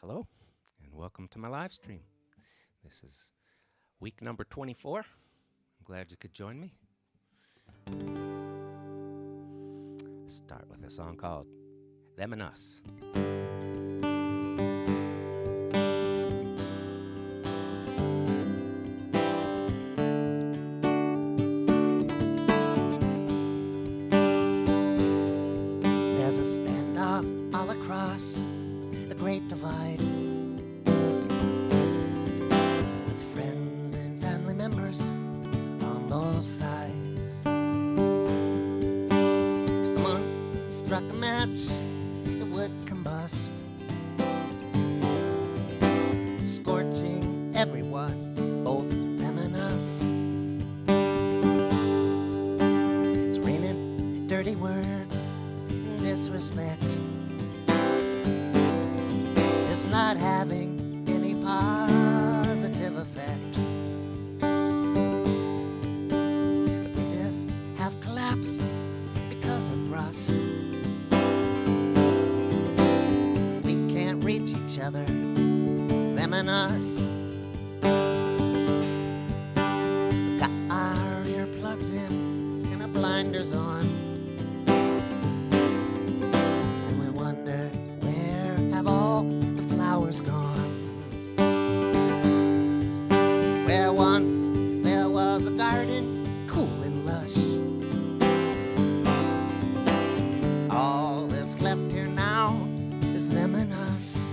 Hello, and welcome to my live stream. This is week number 24. I'm glad you could join me. Start with a song called Them and Us. There's a standoff all across the Great Divide, with friends and family members on both sides. If someone struck a match, it would combust, scorching everyone, both them and us. It's raining dirty words and disrespect. It's not having any positive effect. The bridges have collapsed because of rust. We can't reach each other, them and us. We've got our earplugs in and our blinders on, and we wonder, where have all the flowers gone? Where once there was a garden, cool and lush. All that's left here now is them and us.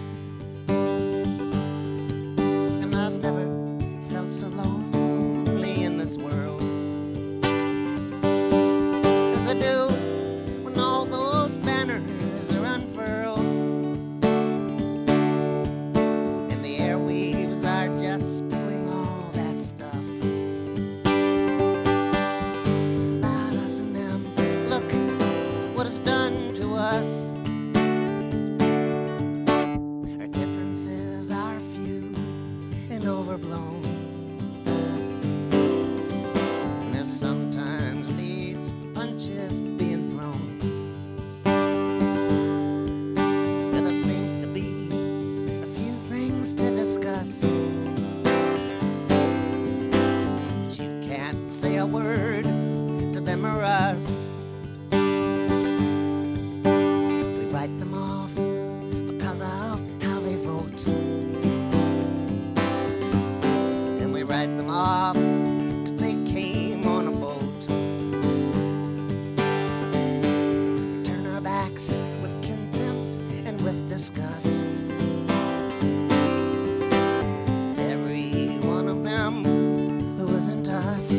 And I've never felt so lonely in this world as I do when all those banners are unfurled and the airwaves are just spewing all that stuff about us and them. Look what it's done to us. Our differences are few and overblown, and it sometimes leads to punches being thrown. And there seems to be a few things to discuss, but you can't say a word to them or us. We write them off because of how they vote, and we write them off because they came on a boat. We turn our backs with contempt and with disgust at every one of them who isn't us.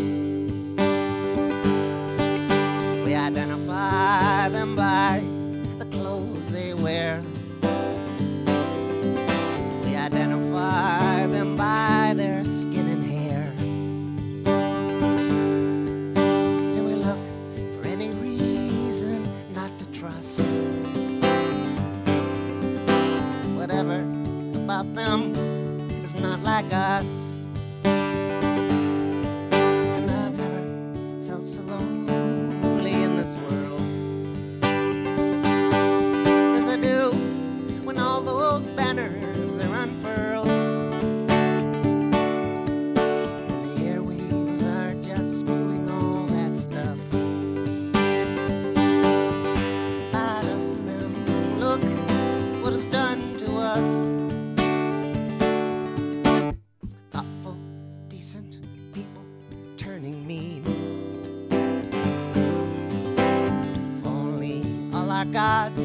our gods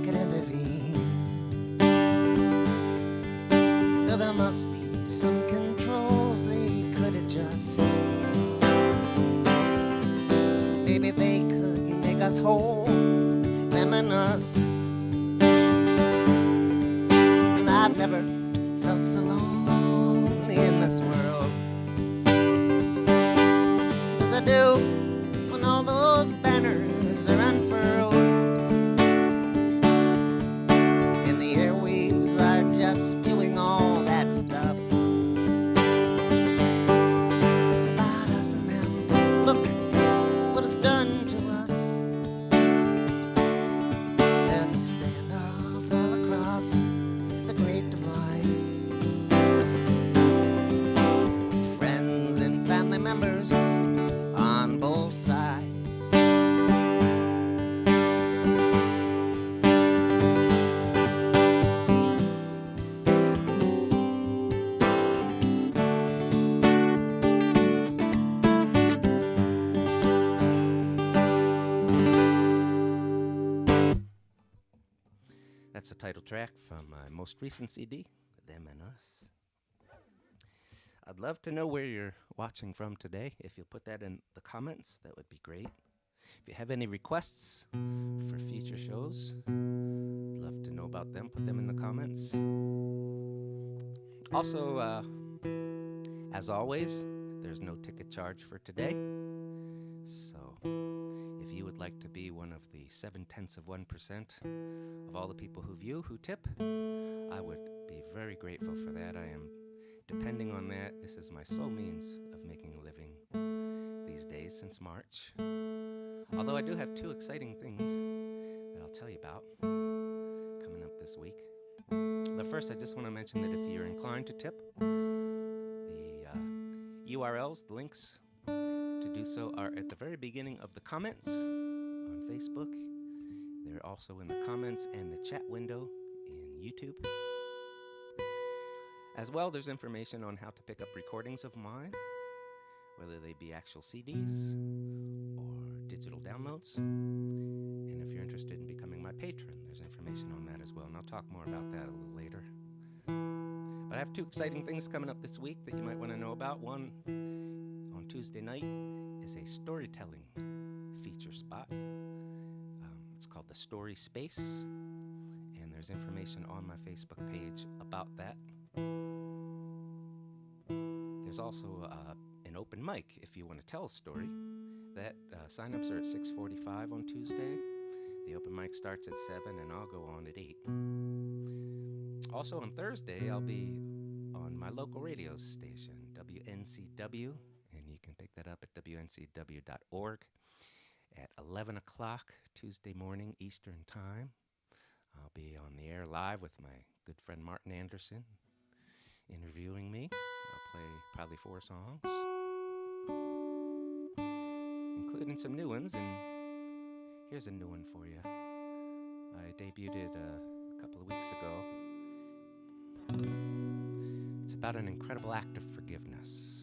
could intervene. Though there must be some controls they could adjust. Maybe they could make us whole, them and us. And I've never felt so lonely in this world as I do when all those banners are unfurled and the airwaves are just spewing all that stuff about us and them. Look what it's done to us. There's a standoff all across the Great Divide. Friends and family members on both sides. That's the title track from my most recent CD, Them and Us. I'd love to know where you're watching from today. If you'll put that in the comments, that would be great. If you have any requests for future shows, I'd love to know about them. Put them in the comments. Also, as always, there's no ticket charge for today. So if you would like to be one of the 0.7% of all the people who view, who tip, I would be very grateful for that. I am depending on that. This is my sole means of making a living these days since March. Although I do have 2 exciting things that I'll tell you about coming up this week. But first, I just want to mention that if you're inclined to tip, the URLs, the links to do so are at the very beginning of the comments on Facebook. They're also in the comments and the chat window in YouTube. As well, there's information on how to pick up recordings of mine, whether they be actual CDs or digital downloads. And if you're interested in becoming my patron, there's information on that as well, and I'll talk more about that a little later. But I have 2 exciting things coming up this week that you might want to know about. One, on Tuesday night, is a storytelling feature spot. It's called the Story Space, and there's information on my Facebook page about that. There's also an open mic if you want to tell a story. That sign-ups are at 6:45 on Tuesday. The open mic starts at 7, and I'll go on at 8. Also on Thursday, I'll be on my local radio station, WNCW, and you can pick that up at wncw.org at 11 o'clock Tuesday morning Eastern Time. I'll be on the air live with my good friend Martin Anderson interviewing me. I'll play probably 4 songs, including some new ones, and here's a new one for you. I debuted it a couple of weeks ago. It's about an incredible act of forgiveness.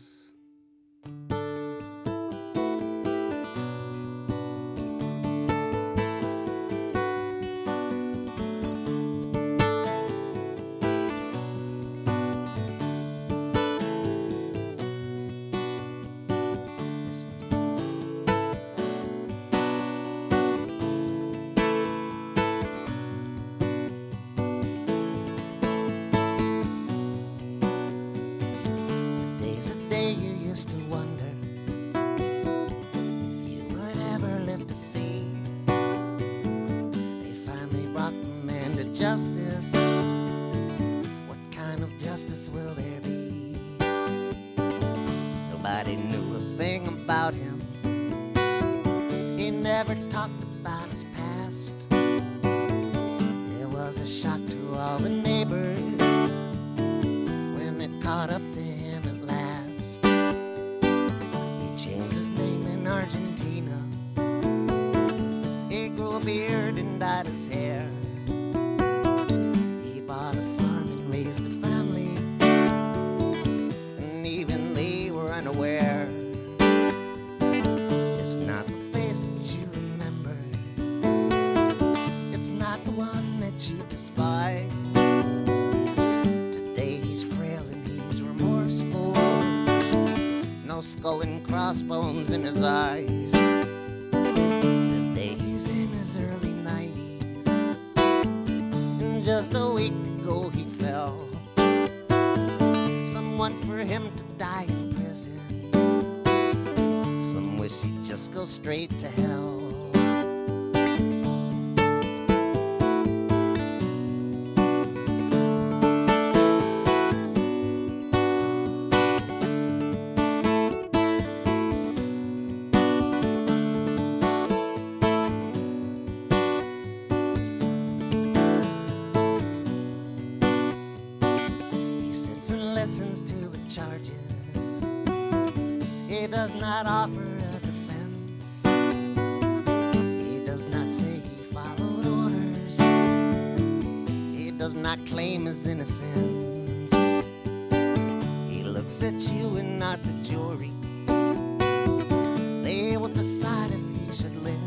Justice, what kind of justice will there be? Nobody knew a thing about him. He never talked about his past. It was a shock to all the neighbors when it caught up to him at last. He changed his name in Argentina. He grew a beard and dyed his hair. Unaware, it's not the face that you remember, in his eyes. Today he's in his early 90s. And just a week ago he fell. Someone for him to die in prison. Some wish he'd just go straight to hell. Listens to the charges. He does not offer a defense. He does not say he followed orders. He does not claim his innocence. He looks at you and not the jury. They will decide if he should live.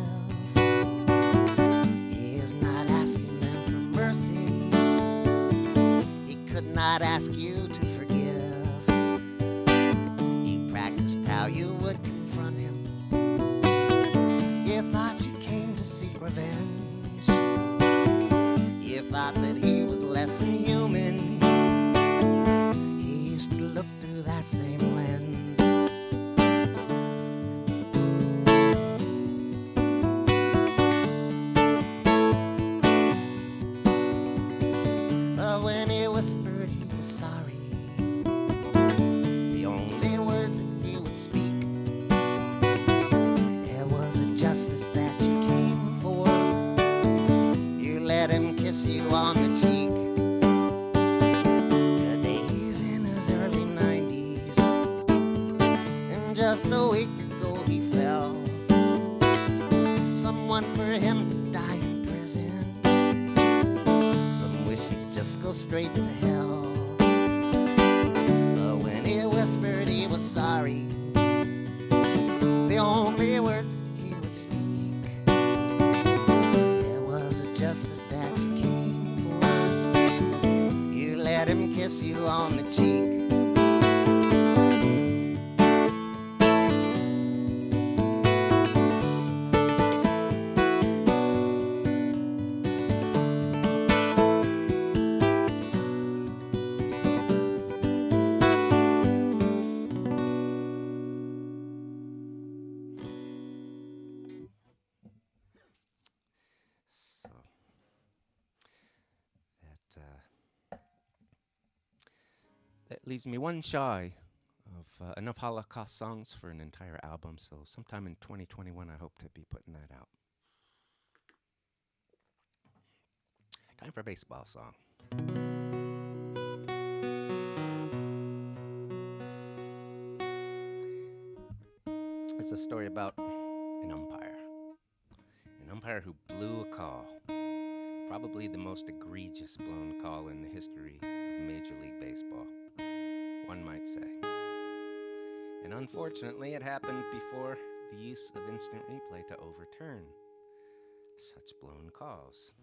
He is not asking them for mercy. He could not ask you to forgive. He practiced how you would confront him. You thought you came to seek revenge. You thought that he was less than human. He used to look through that same lens. But when he whispered he was sorry, the only words that he would speak, it was a justice that you came for. You let him kiss you on the cheek. Today he's in his early 90s. And just a week ago he fell. Someone for him to die in prison. Some wish he'd just go straight to hell. But when he whispered he was sorry, the only words he would speak, it was a justice that you came for. You let him kiss you on the cheek. So that leaves me one shy of enough Holocaust songs for an entire album. So sometime in 2021, I hope to be putting that out. Time for a baseball song. It's a story about an umpire. An umpire who blew a call. Probably the most egregious blown call in the history of Major League Baseball, one might say. And unfortunately, it happened before the use of instant replay to overturn such blown calls.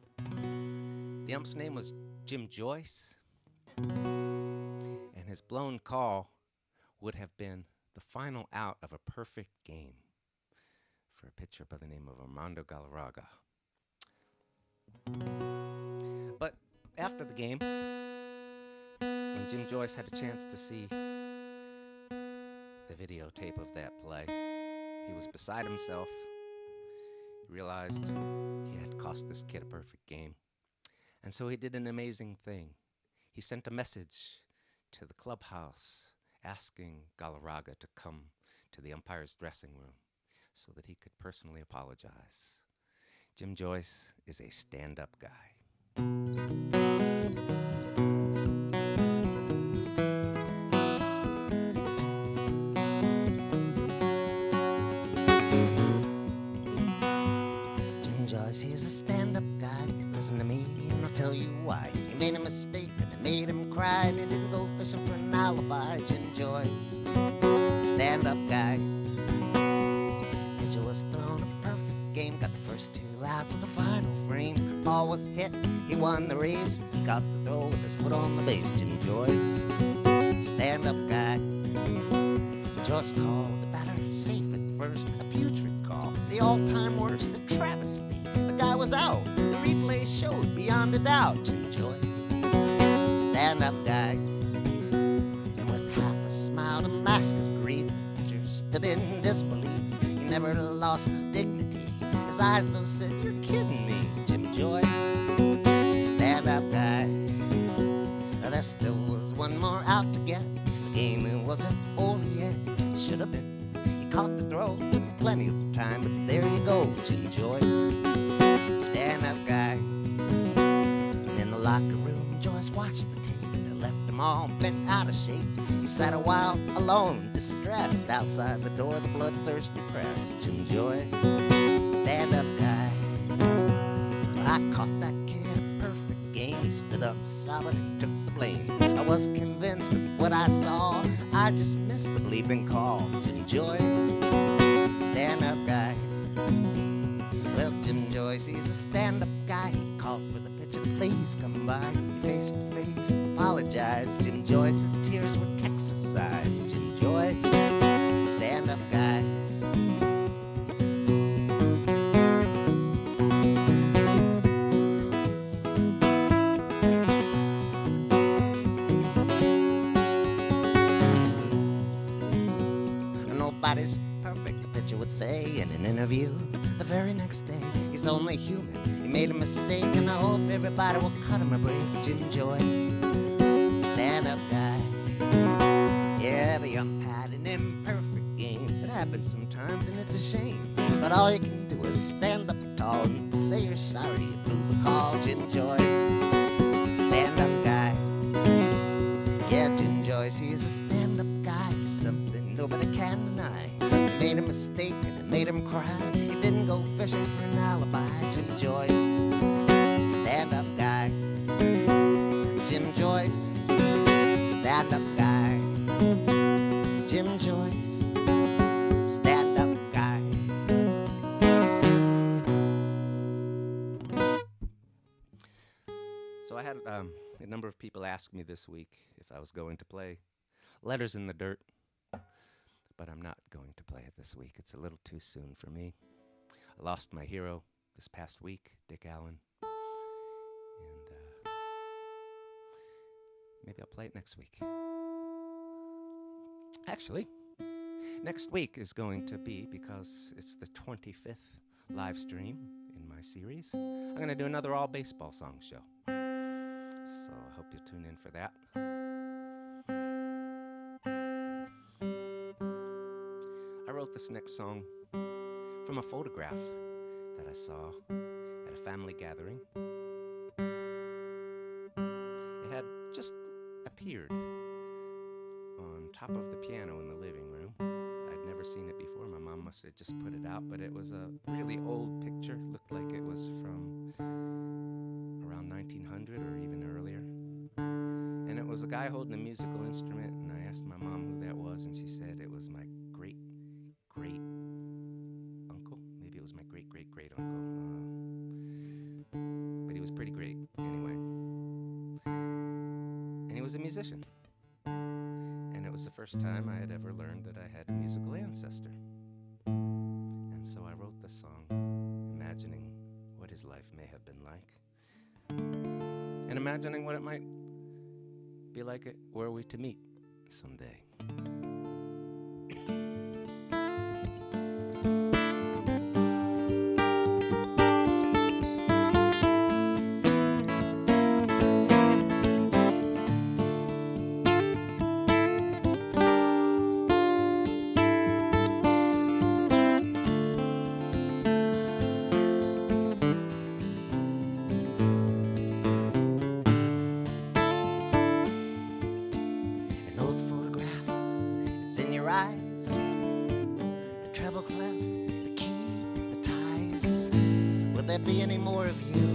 The ump's name was Jim Joyce, and his blown call would have been the final out of a perfect game for a pitcher by the name of Armando Galarraga. But after the game, when Jim Joyce had a chance to see the videotape of that play, he was beside himself. He realized he had cost this kid a perfect game. And so he did an amazing thing. He sent a message to the clubhouse asking Galarraga to come to the umpire's dressing room so that he could personally apologize. Jim Joyce is a stand-up guy. Jim Joyce, he's a stand-up guy. Listen to me and I'll tell you why. He made a mistake and it made him cry, and he didn't go fishing for an alibi. Jim Joyce, stand-up guy. Pitcher was thrown a perfect game, got the first 2 outs of the final frame. Ball was hit, he won the race. He got the throw with his foot on the base. Jim Joyce, stand-up guy. Joyce called the batter safe at first, a putrid call, the all-time worst, a travesty. The guy was out, the replay showed beyond a doubt. Jim Joyce, stand-up guy, and with half a smile to mask his grief, the pitcher stood in disbelief. He never lost his dignity. His eyes, though, said, "You're kidding me, Jim Joyce, stand-up guy." There still was one more out to get. The game wasn't over yet. It should have been. He caught the throw with plenty of time, but there you go, Jim Joyce, stand-up guy. And in the locker room, Joyce watched the tape, and it left him all bent out of shape. He sat a while alone, distressed, outside the door of the bloodthirsty press. Jim Joyce, stand-up guy. I caught that kid a perfect game. He stood up sobbing and took the blame. I was convinced of what I saw. I just missed the bleeping call. Jim Joyce, stand-up guy. Well, Jim Joyce, he's a stand-up guy. He called for the pitcher, please come by. He face to face apologized. Jim Joyce's tears were Texas size. Jim Joyce, stand-up guy. Nobody's perfect, the pitcher would say in an interview the very next day. He's only human, he made a mistake, and I hope everybody will cut him a break. Jim Joyce, stand-up guy. Yeah, the umpire had an imperfect game. It happens sometimes and it's a shame, but all you can do is stand up tall and say you're sorry you blew the call. Jim Joyce, stand-up guy. Yeah, Jim Joyce, he's a stand-up guy. It's something nobody can deny. He made a mistake and it made him cry. He didn't go fishing for an alibi. Jim Joyce, stand-up guy. Jim Joyce, stand-up guy. Jim Joyce, stand-up guy. So I had a number of people ask me this week if I was going to play Letters in the Dirt, but I'm not going to play it this week. It's a little too soon for me. I lost my hero this past week, Dick Allen, and maybe I'll play it next week. Actually, next week is going to be, because it's the 25th live stream in my series, I'm going to do another all baseball song show. So I hope you'll tune in for that. I wrote this next song from a photograph that I saw at a family gathering. It had just appeared on top of the piano in the living room. I'd never seen it before. My mom must have just put it out, but it was a really old picture. Looked like it was from around 1900 or even earlier. And it was a guy holding a musical instrument, and I asked my mom who that was, and she said it was my great-great uncle. Maybe it was my great-great-great uncle. But he was pretty great anyway. And he was a musician. And it was the first time I had ever learned that I had a musical ancestor. And so I wrote this song, imagining what his life may have been like, and imagining what it might be like were we to meet someday. Eyes, the treble clef, the key, the ties. Will there be any more of you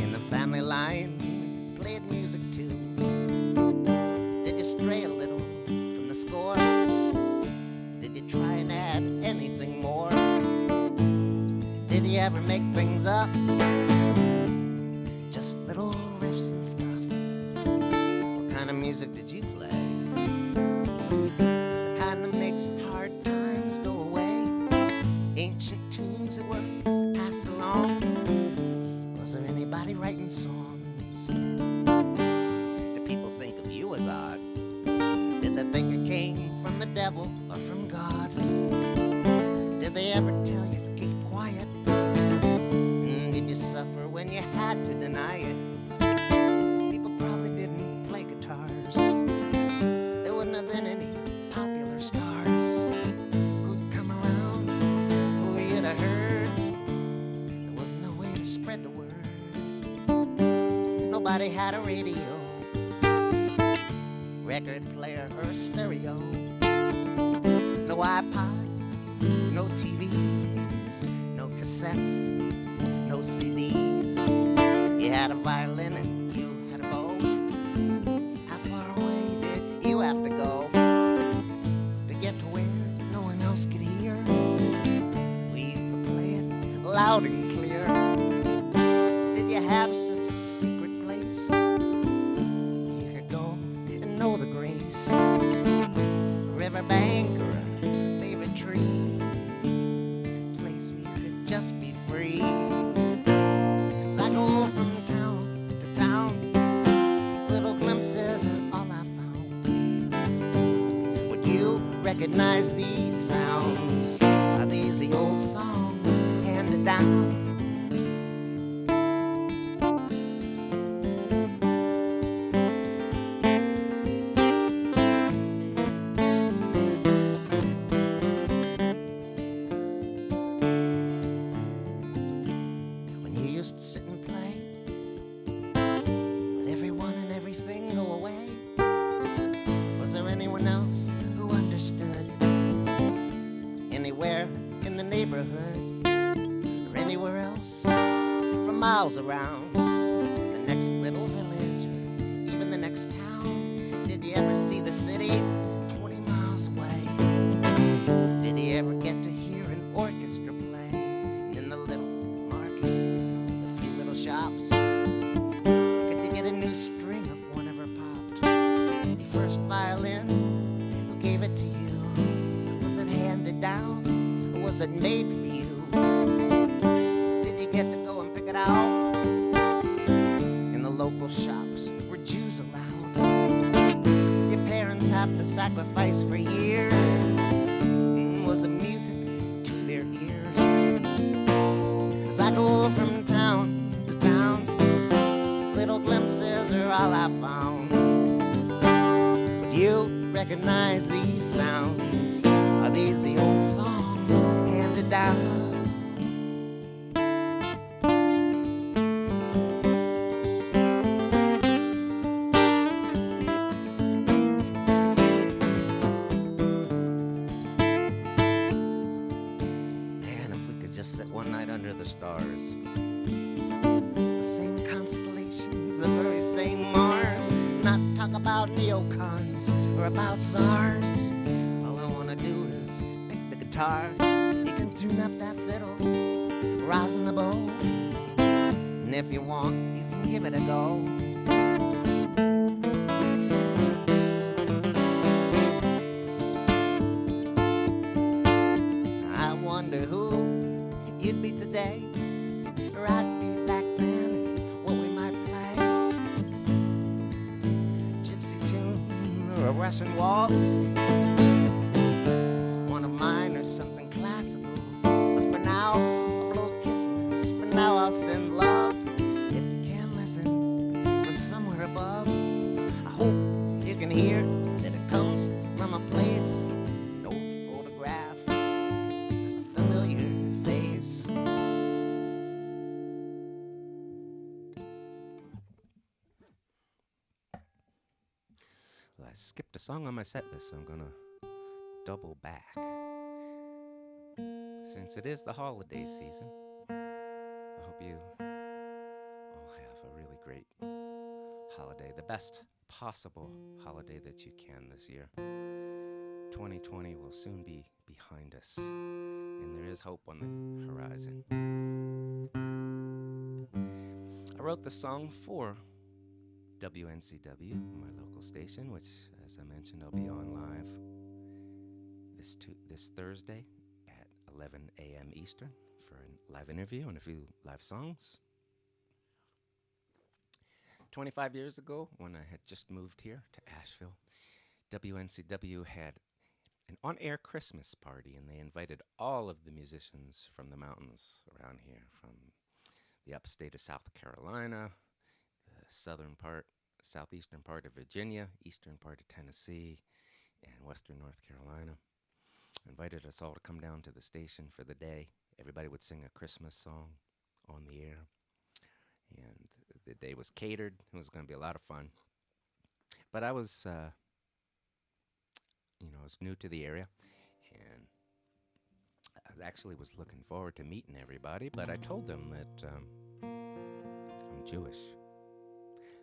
in the family line? We played music too. Did you stray a little from the score? Did you try and add anything more? Did you ever make things up? Just little riffs and stuff. What kind of music did you play? Hard times go away. spread the word. Nobody had a radio, record player, or a stereo. No iPods, no TVs, no cassettes, no CDs. You had a violin and you had a bow. How far away did you have to go to get to where no one else could hear? We could play it loud and clear. Did you have such a secret place where you could go and know the grace? A riverbank or a favorite tree, a place where you could just be free. As I go from town to town, little glimpses are all I found. Would you recognize these sounds? Are these the old songs handed down? When you used to sit and play, would everyone and everything go away? Was there anyone else who understood? Anywhere in the neighborhood or anywhere else for miles around, the next little village or even the next town? Did you ever see the city 20 miles away? Did you ever get to hear an orchestra play in the little market, a few little shops? Could you get a new string if one ever popped? Your first violin, who gave it to you? Was it handed down, or was it made for you? Did you get to go and pick it out in the local shops where Jews allowed? Did your parents have to sacrifice for years? Was it music to their ears? As I go from town to town, little glimpses are all I found. Would you recognize these sounds? Are these the old songs handed down? Man, if we could just sit one night under the stars, the same constellations, the very same Mars, not talk about neocons or about czars. All I wanna do is pick the guitar. You can tune up that fiddle, rousing the bow, and if you want, you can give it a go. I wonder who you'd be today, or I'd be back then, and what we might play. Gypsy tune or a Russian waltz, one of mine or something classical. But for now, I'll blow kisses. For now, I'll send love. If you can listen from somewhere above, I hope you can hear that it comes from a place, an old photograph, a familiar face. Well, I skipped a song on my set list, so I'm gonna double back. Since it is the holiday season, I hope you all have a really great holiday, the best possible holiday that you can this year. 2020 will soon be behind us, and there is hope on the horizon. I wrote the song for WNCW, my local station, which, as I mentioned, I'll be on live this Thursday at 11 a.m. Eastern for a live interview and a few live songs. 25 years ago, when I had just moved here to Asheville, WNCW had an on-air Christmas party, and they invited all of the musicians from the mountains around here, from the upstate of South Carolina, the southeastern part of Virginia, eastern part of Tennessee, and western North Carolina. Invited us all to come down to the station for the day. Everybody would sing a Christmas song on the air. and the day was catered. It was going to be a lot of fun. But I was, I was new to the area, and I actually was looking forward to meeting everybody, but I told them that I'm Jewish.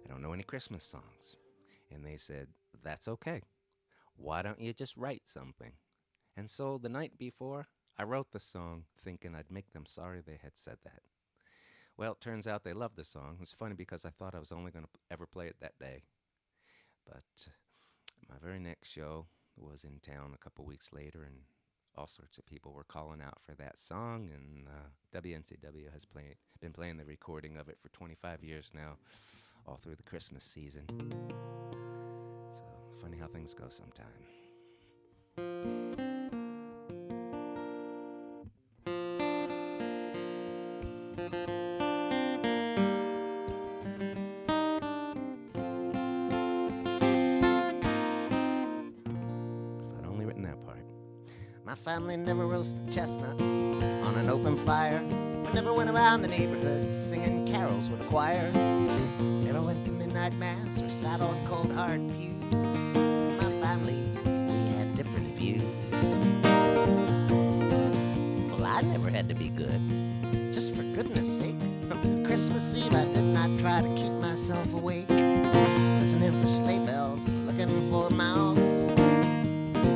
I don't know any Christmas songs. And they said, that's okay. Why don't you just write something? And so the night before, I wrote the song thinking I'd make them sorry they had said that. Well, it turns out they loved the song. It was funny because I thought I was only going to ever play it that day. But my very next show was in town a couple weeks later, and all sorts of people were calling out for that song, and WNCW has been playing the recording of it for 25 years now, all through the Christmas season. So, funny how things go sometime. My family never roasted chestnuts on an open fire. We never went around the neighborhood singing carols with a choir. Never went to midnight mass or sat on cold hard pews. My family, we had different views. Well, I never had to be good, just for goodness sake. Christmas Eve I did not try to keep myself awake, listening for sleigh bells and looking for a mouse.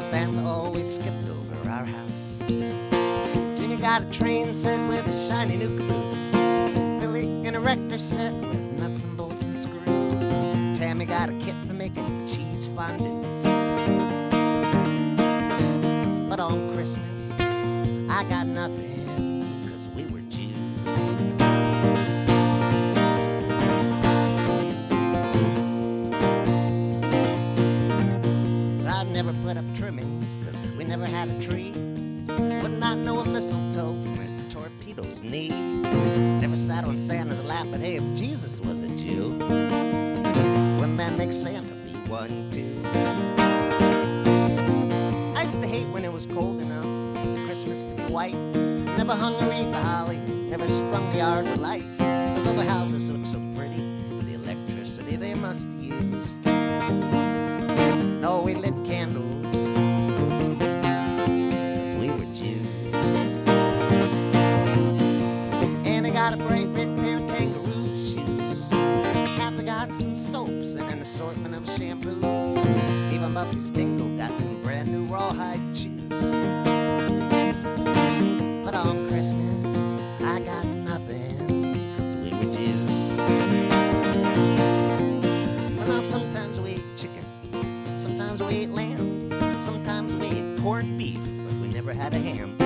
Santa always skipped over our house. Jimmy got a train set with a shiny new caboose. Billy in a Rector set with nuts and bolts and screws. Tammy got a kit for making cheese fondues. But on Christmas, I got nothing, 'cause we were Jews. I never put up trimmings, 'cause we never had a tree. Would not know a mistletoe from a torpedo's knee. Never sat on Santa's lap, but hey, if Jesus was a Jew, wouldn't that make Santa be one too? I used to hate when it was cold enough for Christmas to be white. Never hung a wreath of holly, never strung the yard with lights. Those other houses look so pretty with the electricity they must use. No, we lit candles, 'cause we were Jews. And I got a bright red pair of kangaroo shoes. Kathy got some soaps and an assortment of shampoos. Even Buffy's dingo got some brand new rawhide shoes. But on Christmas, I got nothing, 'cause we were Jews. Well, now sometimes we ate chicken, sometimes we ate lamb, sometimes we ate corned beef, but we never had a ham.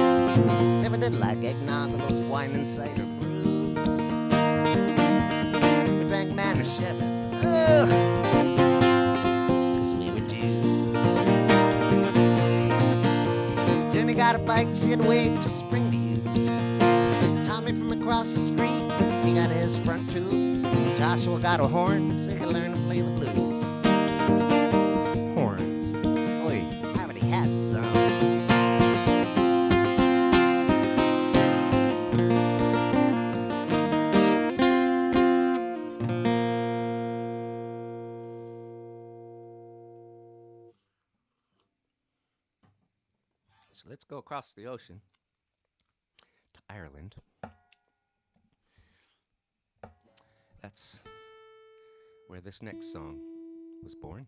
Never did like eggnog or those wine and cider brews. We drank Manischewitz, 'cause we were Jews. Jenny got a bike, she had waved to spring to use. Tommy from across the street, he got his front tooth. Joshua got a horn, so he could learn to play the blues. Horns. Oi, I already had some. So let's go across the ocean to Ireland. That's where this next song was born.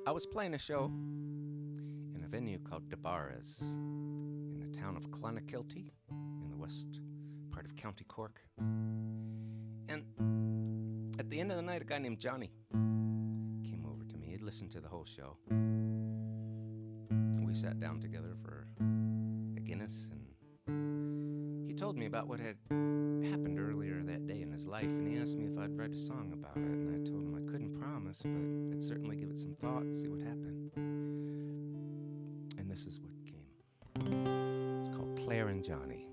I was playing a show in a venue called DeBarras in the town of Clonakilty in the west part of County Cork. And at the end of the night, a guy named Johnny came over to me. He'd listened to the whole show. We sat down together for a Guinness, and he told me about what had happened earlier that day in his life, and he asked me if I'd write a song about it, and I told him I couldn't promise, but I'd certainly give it some thought and see what happened. And this is what came. It's called Claire and Johnny.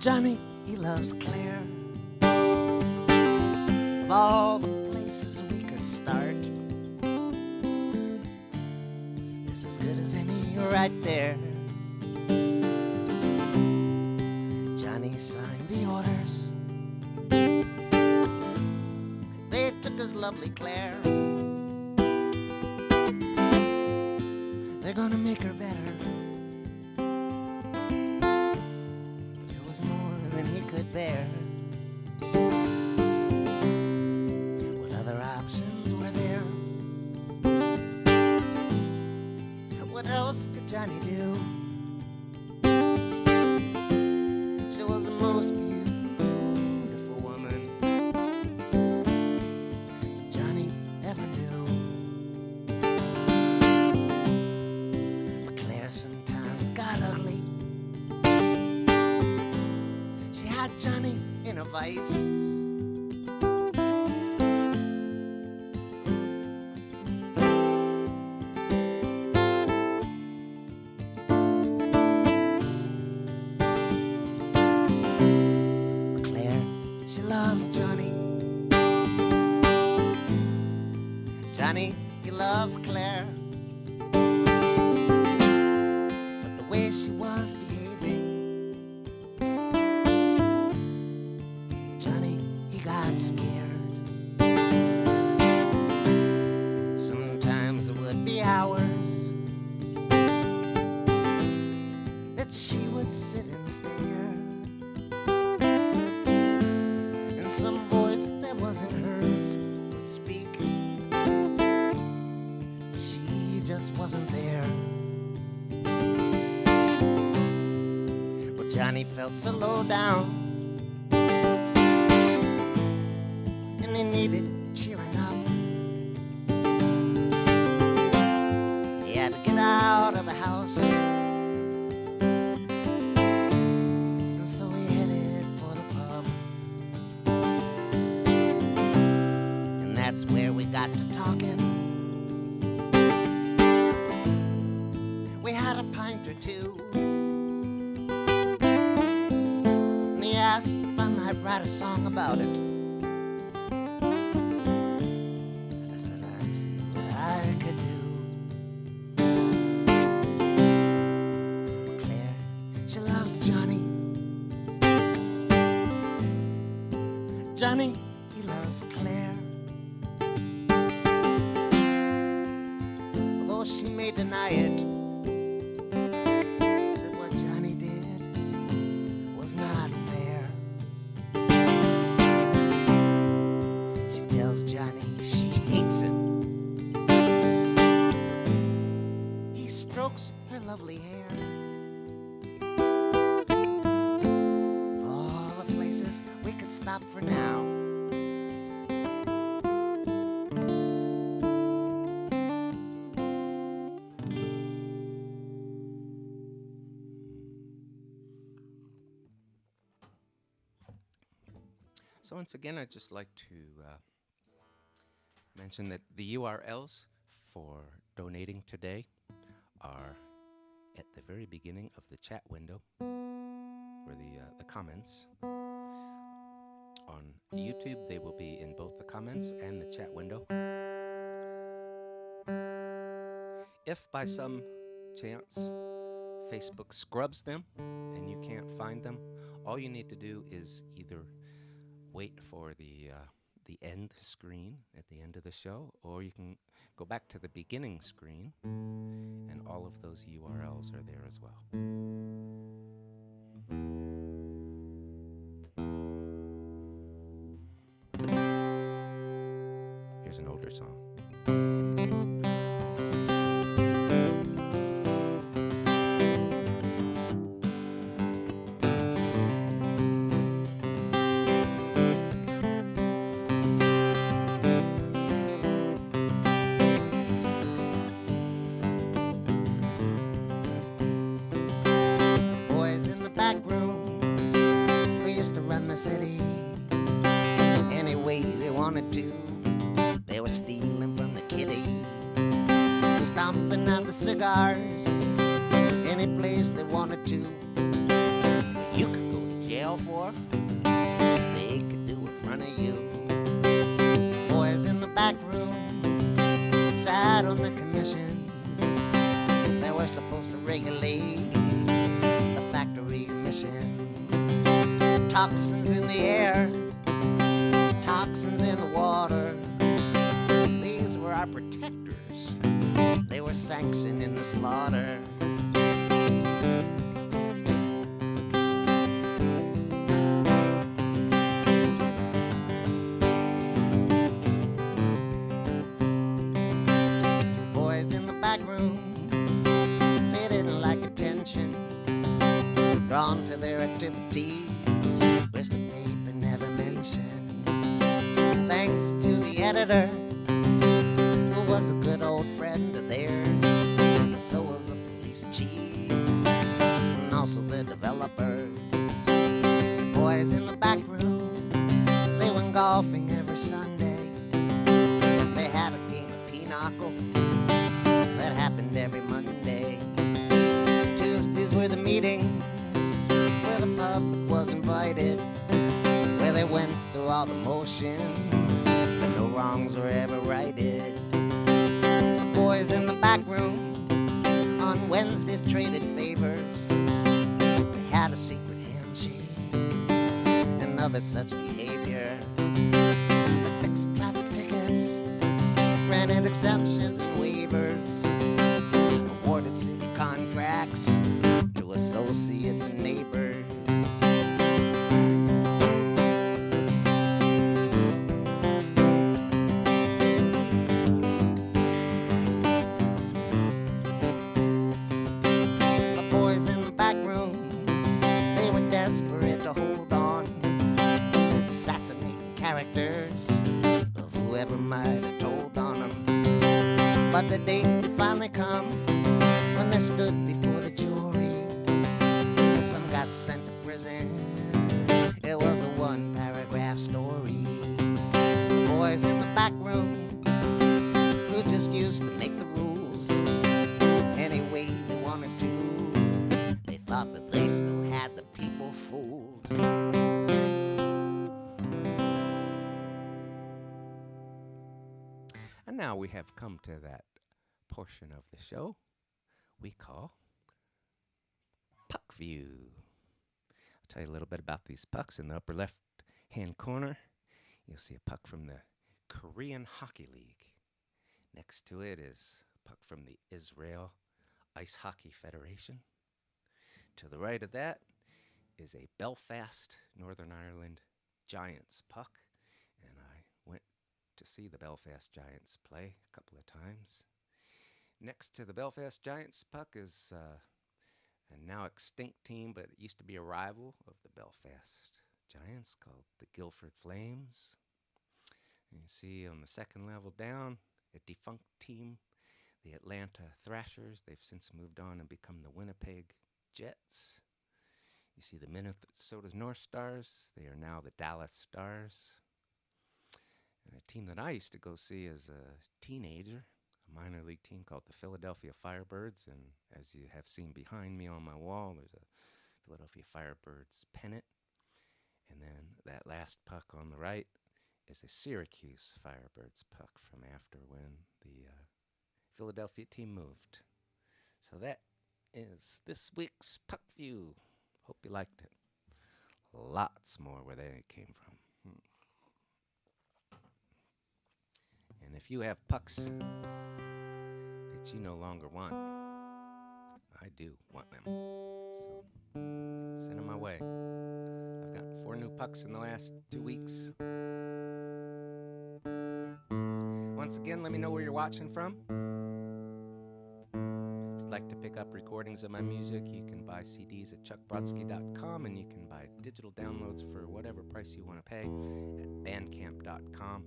Johnny, he loves Claire. Of all the places we could start, it's as good as any right there. Johnny signed the orders. They took his lovely Claire. They're gonna make her better. It was more than he could bear. What other options were there? What else could Johnny do? She was the most beautiful woman Johnny ever knew. But Claire sometimes got ugly. She had Johnny in a vice. She loves Johnny. Johnny, he loves Claire. But the way she was behaving, Johnny, he got scared. Sometimes it would be hours that she would sit and stare. Some voice that wasn't hers would speak. She just wasn't there. Well, Johnny felt so low down, and he needed cheering up. He had to get out of the house, and so he headed for the pub. That's where we got to talking. We had a pint or two, and he asked if I might write a song about it. I said I'd see what I could do. Claire, she loves Johnny. Johnny, he loves Claire. She may deny it, said what Johnny did was not fair. She tells Johnny she hates him. He strokes her lovely hair. Of all the places we could stop for now, So once again, I'd just like to mention that the URLs for donating today are at the very beginning of the chat window, or the comments. On YouTube, they will be in both the comments and the chat window. If by some chance Facebook scrubs them and you can't find them, all you need to do is either wait for the end screen at the end of the show, or you can go back to the beginning screen, and all of those URLs are there as well. Here's an older song. City any way they wanted to. They were stealing from the kitty, stomping out the cigars any place they wanted to. You could go to jail from the commissions that were supposed to regulate the factory emissions. Toxins in the air, toxins in the water. These were our protectors. They were sanctioning the slaughter. Boys in the back room, they didn't like attention, drawn to their activities, which the paper never mentioned. Thanks to the editor, who was a good old friend of theirs, so was the police chief, and also the developers. The boys in the back room, they went golfing every Sunday. They had a game of pinochle that happened every Monday. Tuesdays were the meetings where the public was invited, where they went through all the motions, but no wrongs were ever righted. The boys in the back room on Wednesdays traded favors. They had a secret handshake and other such behavior. They fixed traffic tickets, granted exemptions and waivers, awarded city contracts to associates and neighbors. The boys in the back room, they were desperate to hold on, assassinating characters of whoever might have told on them. But the day would finally come when they stood before the jury. Some got sent to prison. It was a one-paragraph story. The boys in the back room, who just used to make the rules any way they wanted to. They thought that they still had the people fooled. And now we have come to that portion of the show we call Puck View. I'll tell you a little bit about these pucks. In the upper left-hand corner, you'll see a puck from the Korean Hockey League. Next to it is a puck from the Israel Ice Hockey Federation. To the right of that is a Belfast, Northern Ireland Giants puck. And I went to see the Belfast Giants play a couple of times. Next to the Belfast Giants puck is a now extinct team, but it used to be a rival of the Belfast Giants called the Guildford Flames. And you see on the second level down, a defunct team, the Atlanta Thrashers. They've since moved on and become the Winnipeg Jets. You see the Minnesota North Stars. They are now the Dallas Stars. And a team that I used to go see as a teenager, a minor league team called the Philadelphia Firebirds. And as you have seen behind me on my wall, there's a Philadelphia Firebirds pennant. And then that last puck on the right is a Syracuse Firebirds puck from after when the Philadelphia team moved. So that is this week's Puck View. Hope you liked it. Lots more where they came from. And if you have pucks that you no longer want, I do want them. So send them my way. I've got 4 new pucks in the last 2 weeks. Once again, let me know where you're watching from. If you'd like to pick up recordings of my music, you can buy CDs at chuckbrodsky.com, and you can buy digital downloads for whatever price you want to pay at bandcamp.com.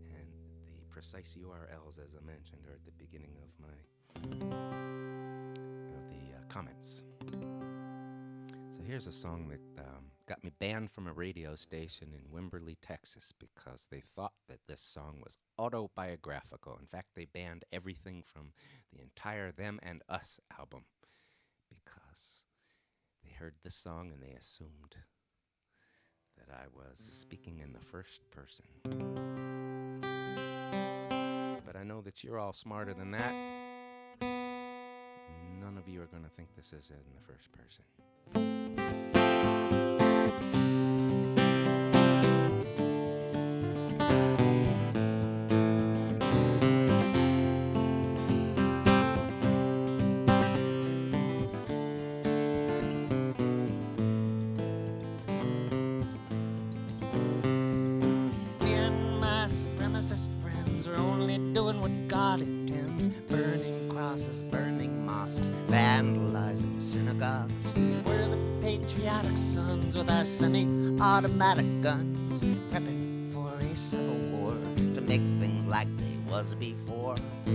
And the precise URLs, as I mentioned, are at the beginning of the comments. So here's a song that got me banned from a radio station in Wimberley, Texas, because they thought that this song was autobiographical. In fact, they banned everything from the entire Them and Us album because they heard this song and they assumed that I was speaking in the first person. But I know that you're all smarter than that. None of you are going to think this is in the first person. Me and my supremacist friends are only doing what God intends. Burning crosses, burning mosques, vandalizing synagogues. We're the patriotic sons with our semi-automatic guns, prepping for a civil war to make things like they was before. Me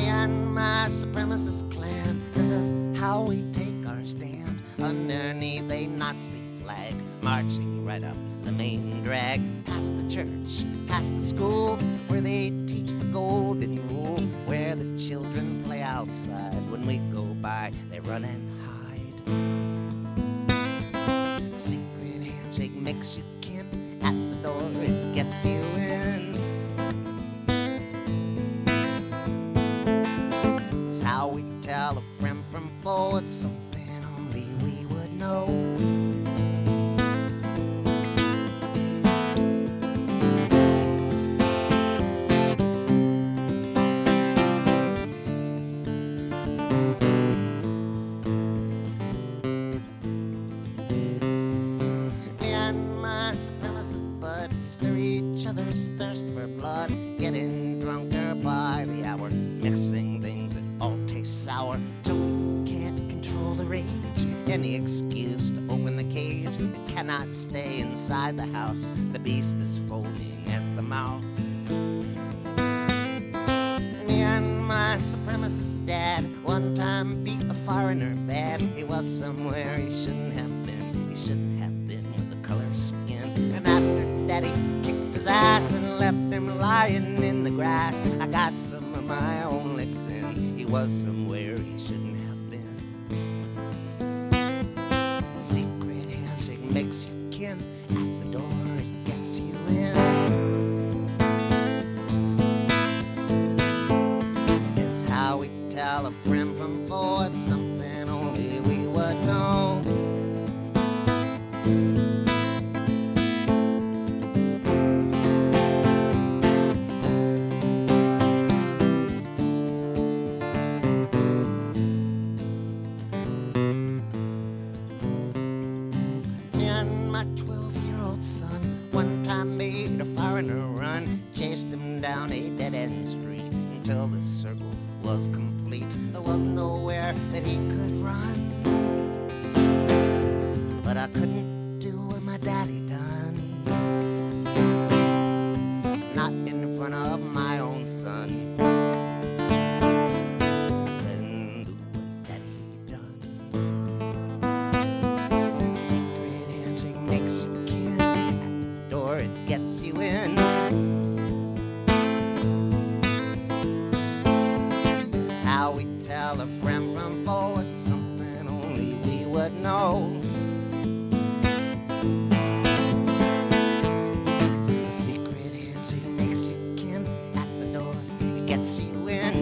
and my supremacist clan, this is how we take our stand. Underneath a Nazi flag, marching right up the main drag, past the church, past the school, where they teach the golden rule, where the children play outside. When we go by, they run and hide. The secret handshake makes you kin. At the door, it gets you in. It's how we tell a friend from foe. It's something only we would know. Stir each other's thirst for blood, getting drunker by the hour, mixing things that all taste sour, till we can't control the rage. Any excuse to open the cage, we cannot stay inside the house. The beast is foaming at the mouth. Me and my supremacist dad one time beat a foreigner bad. He was somewhere he shouldn't have been. He shouldn't have been with the color skin. And after Daddy kicked his ass and left him lying in the grass, I got some of my own licks in. He was somewhere he shouldn't have been. The secret handshake makes you kin. At the door, it gets you in. It's how we tell a friend from foe. It's something only we would know. My 12-year-old son one time made a foreigner run, chased him down a dead-end street until the circle was complete. There was nowhere that he could run, but I couldn't do what my daddy done, not in front of my own son. Gets you in. It's how we tell a friend from foe. It's something only we would know. The secret handshake makes you kin. At the door, it gets you in.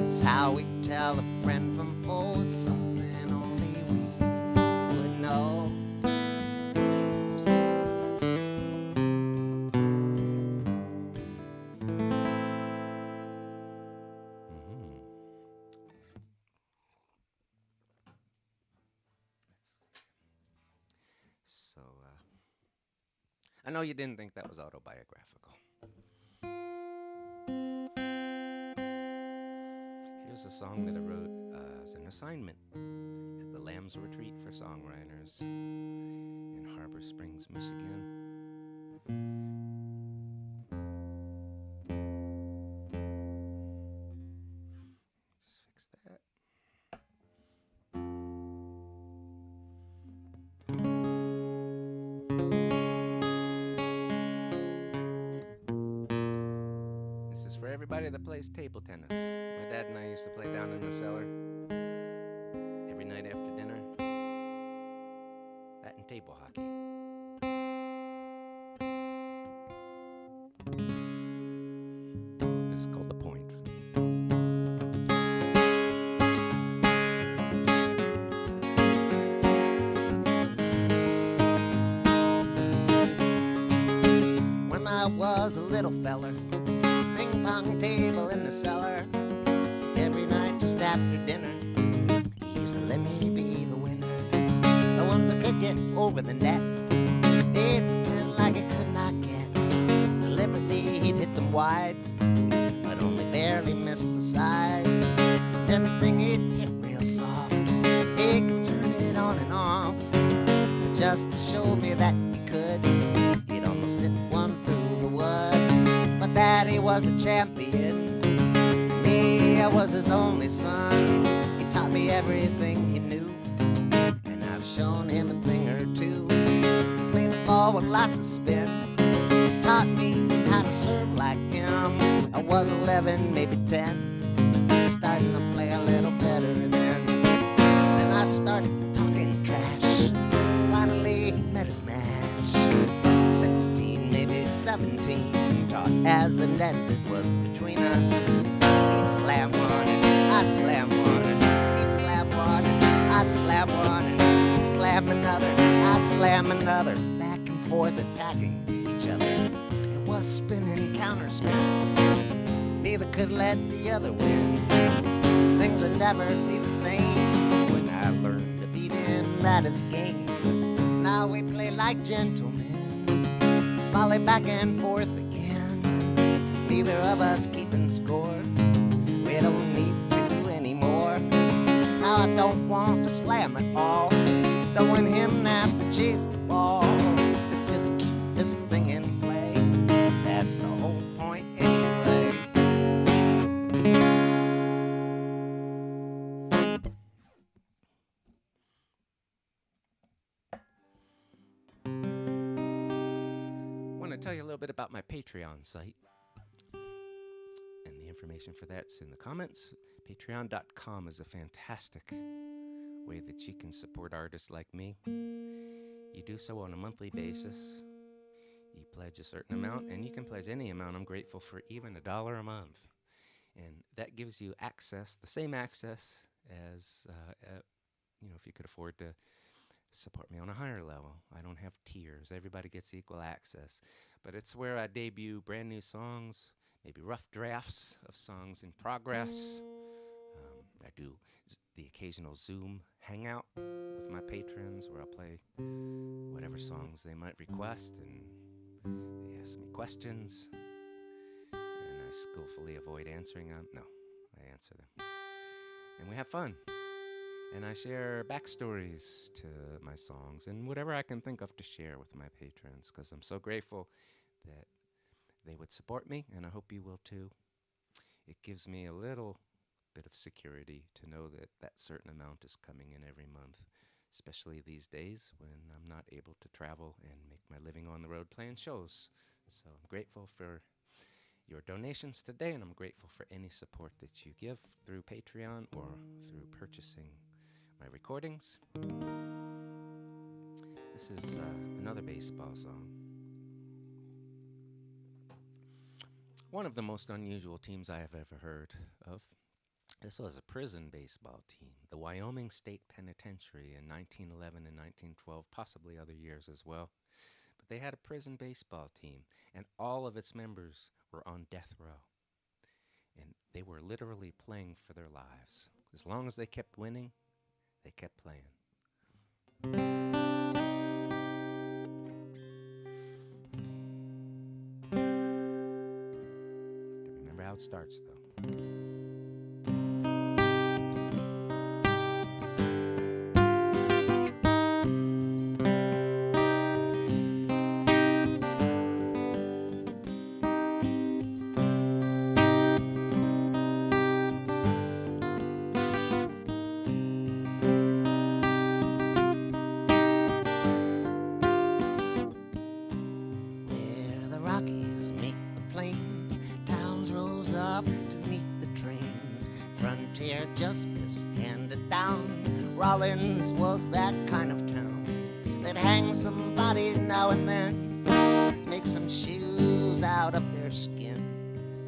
It's how we tell a friend from foe. It's something only we know. So, I know you didn't think that was autobiographical. Here's a song that I wrote as an assignment at the Lambs Retreat for Songwriters in Harbor Springs, Michigan. Just fix that. This is for everybody that plays table tennis. My dad and I used to play down in the cellar every night after dinner. That and table hockey. little feller. Ping pong table in the cellar. Every night just after dinner, he used to let me be the winner. The ones that could get over the net, they'd pretend like it could not get. Deliberately he'd hit them wide, but only barely missed the sides. Everything he'd hit real soft, he could turn it on and off. Just to show me that he could, he'd almost hit one through the wood. But Daddy was a champion, me, I was his only son. He taught me everything he knew, and I've shown him a thing or two. Played the ball with lots of spin, taught me how to serve like him. I was 11, maybe 10, starting to play a little better then. Then I started talking trash. Finally he met his match. 16, maybe 17, taught as the net that was between us. He'd slam one, and I'd slam one, and he'd slam one, and I'd slam one, and he'd slam another, I'd slam another. Back and forth attacking each other. It was spinning counterspin. Neither could let the other win. Things would never be the same when I learned to beat him at his game. Now we play like gentlemen, volley back and forth again. Neither of us keeping score, we don't need to anymore. Now I don't want to slam at all, don't want him to have to chase the ball. Let's just keep this thing in play, that's the whole point anyway. I want to tell you a little bit about my Patreon site. And the information for that's in the comments. Patreon.com is a fantastic way that you can support artists like me. You do so on a monthly basis. You pledge a certain amount, and you can pledge any amount. I'm grateful for even $1 a month. And that gives you access, the same access as, if you could afford to support me on a higher level. I don't have tiers. Everybody gets equal access. But it's where I debut brand new songs, maybe rough drafts of songs in progress. I do the occasional Zoom hangout with my patrons where I'll play whatever songs they might request, and they ask me questions, and I skillfully avoid answering them. No, I answer them. And we have fun. And I share backstories to my songs and whatever I can think of to share with my patrons, because I'm so grateful that they would support me, and I hope you will too. It gives me a little bit of security to know that that certain amount is coming in every month, especially these days when I'm not able to travel and make my living on the road playing shows. So I'm grateful for your donations today, and I'm grateful for any support that you give through Patreon or through purchasing my recordings. This is another baseball song. One of the most unusual teams I have ever heard of. This was a prison baseball team, the Wyoming State Penitentiary in 1911 and 1912, possibly other years as well. But they had a prison baseball team, and all of its members were on death row. And they were literally playing for their lives. As long as they kept winning, they kept playing. Remember how it starts, though. Justice handed down. Rollins was that kind of town that hangs somebody now and then, makes some shoes out of their skin,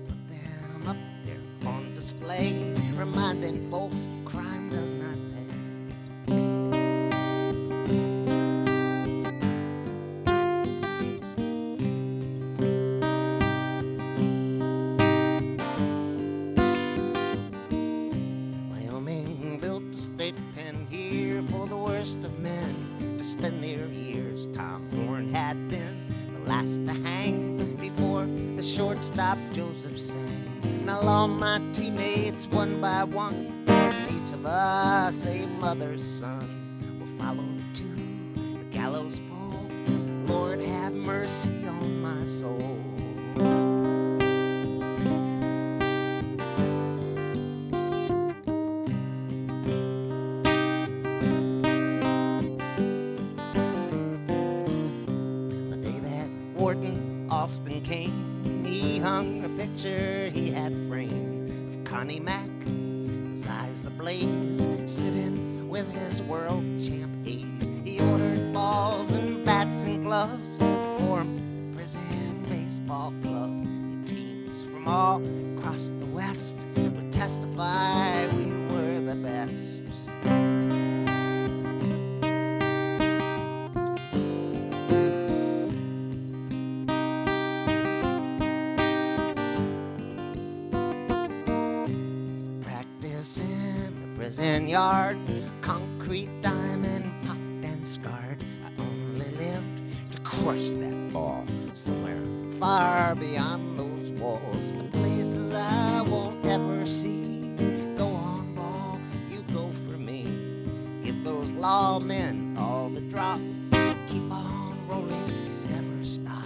put them up there on display, reminding folks crime does not pay. of men to spend their years. Tom Horn had been the last to hang before the shortstop Joseph sang. Now all my teammates, one by one, each of us a mother's son, will follow to the gallows pole. Lord, have mercy on my soul. Austin came, he hung a picture he had framed of Connie Mack, his eyes ablaze, sitting with his world champ ace. He ordered balls and bats and gloves to form a prison baseball club. And teams from all across the West would testify we were the best. Prison yard, concrete diamond pocked and scarred. I only lived to crush that ball somewhere far beyond those walls, to places I won't ever see. Go on, ball, you go for me. Give those lawmen all the drop. Keep on rolling, never stop.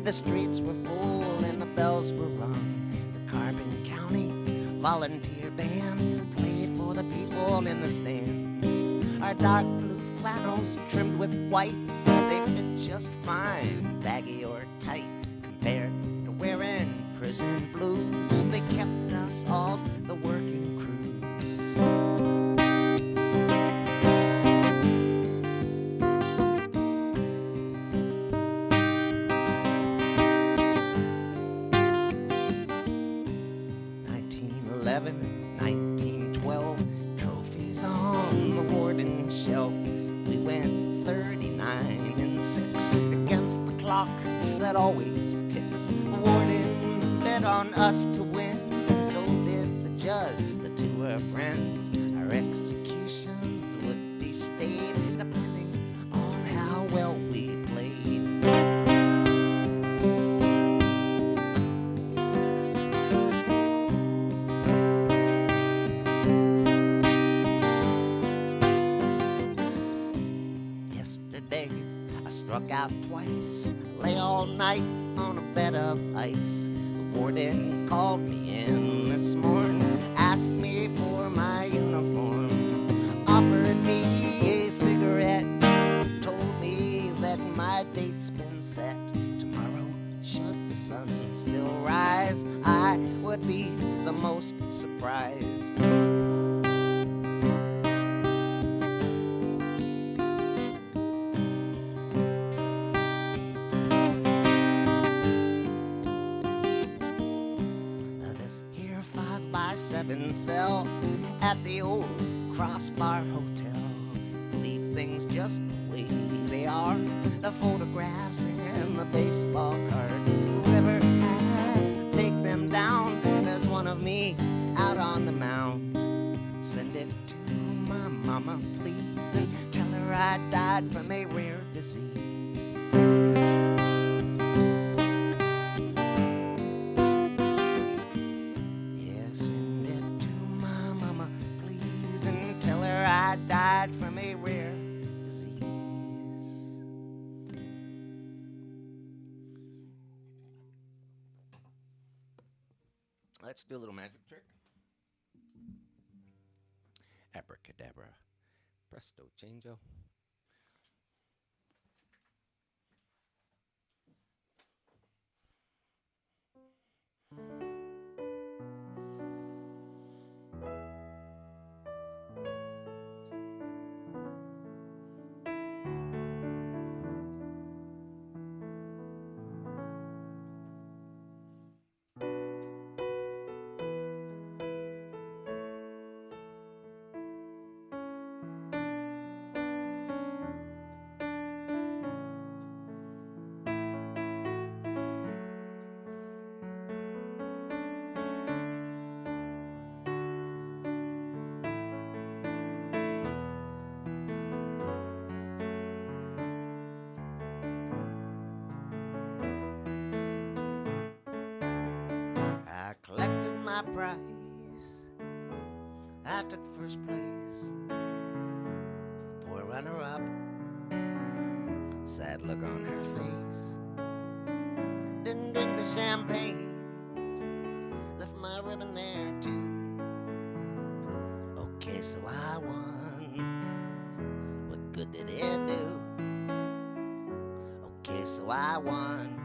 The streets were full and the bells were rung. The Carbon County Volunteer Band played for the people in the stands. Our dark blue flannels trimmed with white, they fit just fine, baggy or tight, compared to wearing prison blues. They kept us off the working crews. That always ticks. The warden bet on us to win, and so did the judge. The two were friends. Our executions would be stayed, depending on how well we played. Yesterday I struck out twice, lay all night on a bed of ice. The warden called me in this morning, asked me for my uniform, offered me a cigarette, told me that my date's been set. Tomorrow, should the sun still rise, I would be the most surprised. Cell at the old Crossbar Hotel. Leave things just the way they are, the photographs and the baseball cards. Whoever has to take them down, there's one of me out on the mound. Send it to my mama, please, and tell her I died from a rare disease. I died from a rare disease. Let's do a little magic trick. Abracadabra, presto changeo. my prize. I took first place. The poor runner-up, sad look on her face. Didn't drink the champagne, left my ribbon there too. Okay, so I won. What good did it do? Okay, so I won.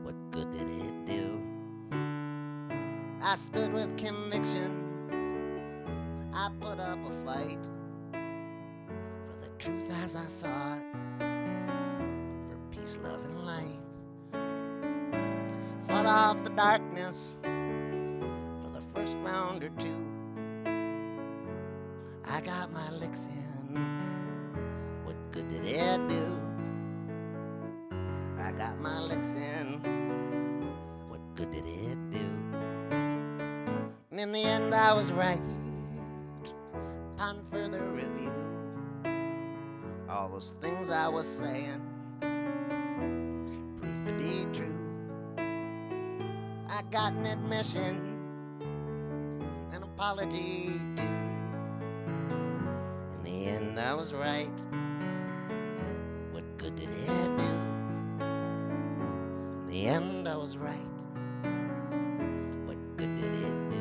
What good did it do? I stood with conviction. I put up a fight for the truth as I saw it, for peace, love, and light. Fought off the darkness for the first round or two. I got my licks in. What good did it do? I got my licks in. What good did it do? And in the end I was right. On further review, all those things I was saying proved to be true. I got an admission, an apology too. In the end I was right. What good did it do? In the end I was right. What good did it do?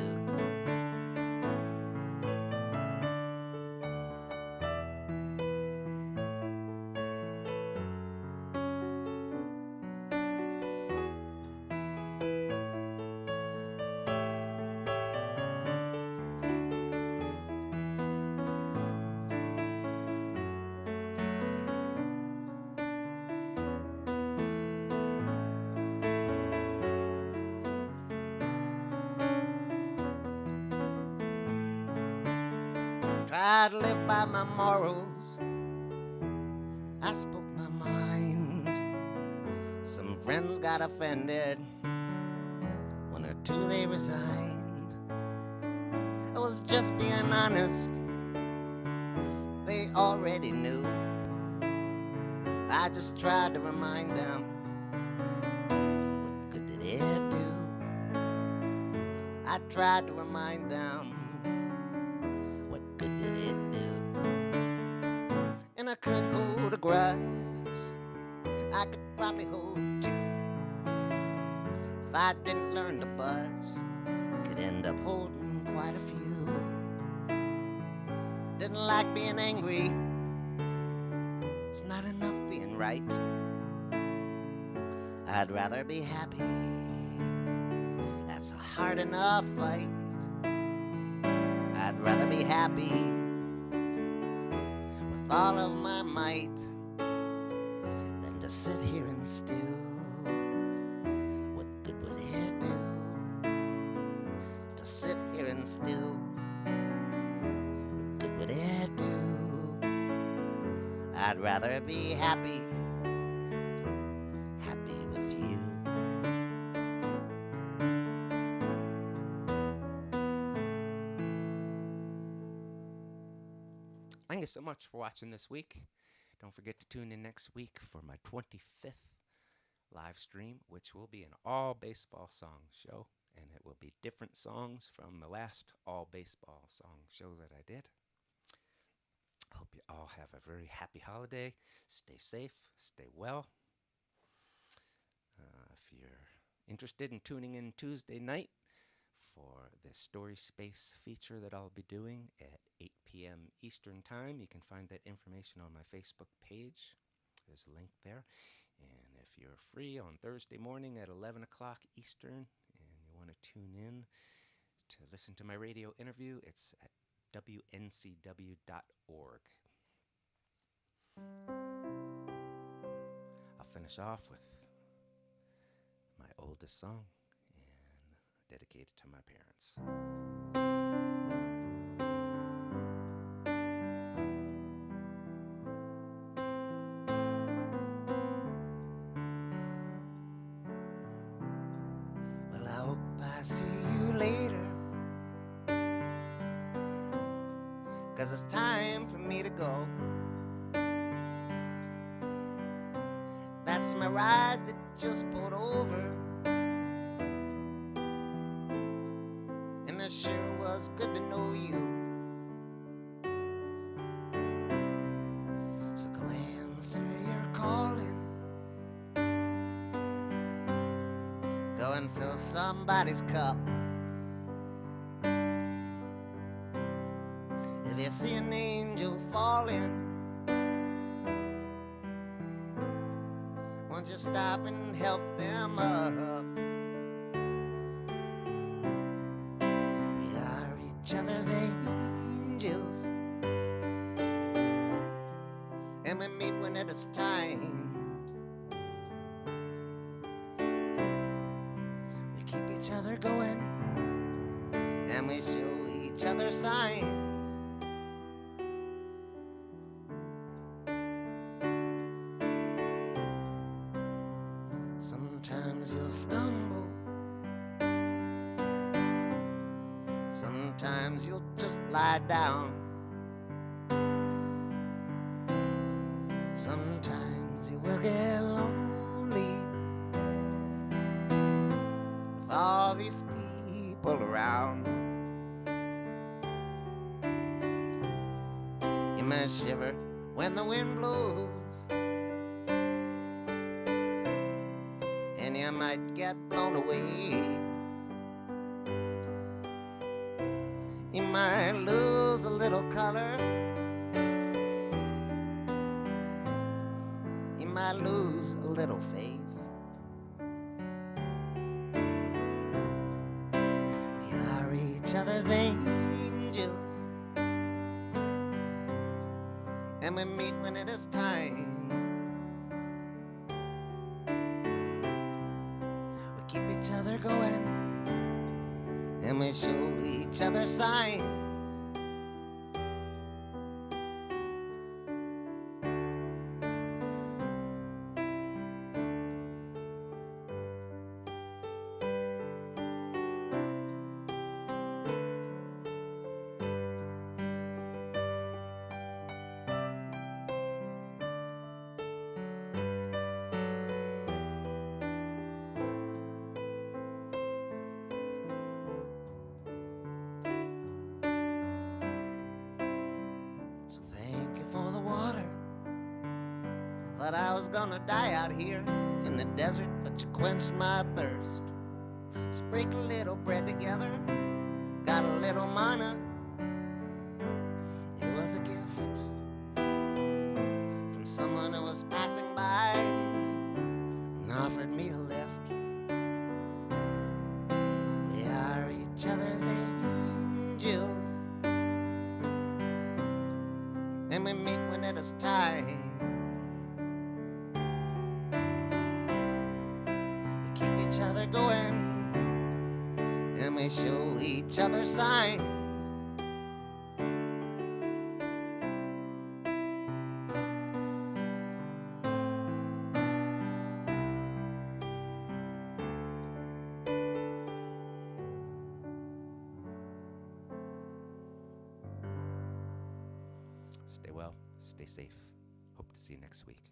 Tried to live by my morals. I spoke my mind. Some friends got offended. One or two they resigned. I was just being honest. They already knew. I just tried to remind them. What good did it do? I tried to remind them. What good did it do? And I could hold a grudge. I could probably hold two. If I didn't learn to budge, I could end up holding quite a few. Didn't like being angry. It's not enough being right. I'd rather be happy. That's a hard enough fight. I'd rather be happy with all of my might than to sit here and still. What good would it do to sit here and still? What good would it do? I'd rather be happy, happy with you. Thank you so much for watching this week. Don't forget to tune in next week for my 25th live stream, which will be an all baseball song show, and it will be different songs from the last all baseball song show that I did. Hope you all have a very happy holiday. Stay safe, stay well. If you're interested in tuning in Tuesday night for the Story Space feature that I'll be doing at 8 p.m. Eastern Time, you can find that information on my Facebook page. There's a link there. And if you're free on Thursday morning at 11 o'clock Eastern and you want to tune in to listen to my radio interview, it's at wncw.org. I'll finish off with my oldest song and dedicated to my parents. Well, I hope I see you later, 'cause it's time for me to go. That's my ride that just pulled over. So go answer your calling. Go and fill somebody's cup. If you see an angel falling, won't you stop and help them up? We are each other's angels, and we meet when it is time. We keep each other going, and we show each other signs. Sometimes you'll stumble, sometimes you'll just lie down, sometimes you will get lonely with all these people around. You might shiver when the wind blows, and you might get blown away. You might lose a little color, you might lose a little faith. We are each other's angels, and we meet when it is time. Keep each other going, and we show each other signs. So thank you for the water. Thought I was gonna die out here in the desert, but you quenched my thirst. Sprinkle a little bread together, got a little manna. It was a gift from someone who was passing by and offered me a lift. We are each other's angels, and we meet when it is time. We keep each other going, and we show each other signs. Stay well, stay safe. Hope to see you next week.